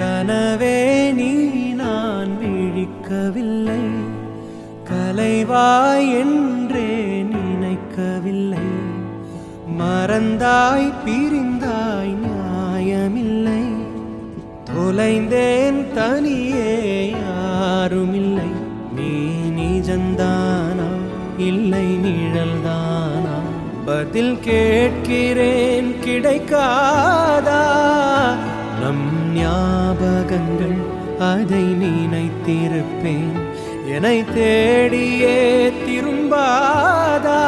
கனவே நீ நான் விழிக்கவில்லை, கலைவாய் என்றே நினைக்கவில்லை. மறந்தாய் பிரிந்தாய் நியாயமில்லை, தொலைந்தேன் தனியே யாருமில்லை. நீ நிஜந்தானா இல்லை நிழல்தானா, பதில் கேட்கிறேன் கிடைக்காதா? நம் ஞாபகங்கள் அதை நினைத்திருப்பேன், என்னை தேடியே திரும்பாதா?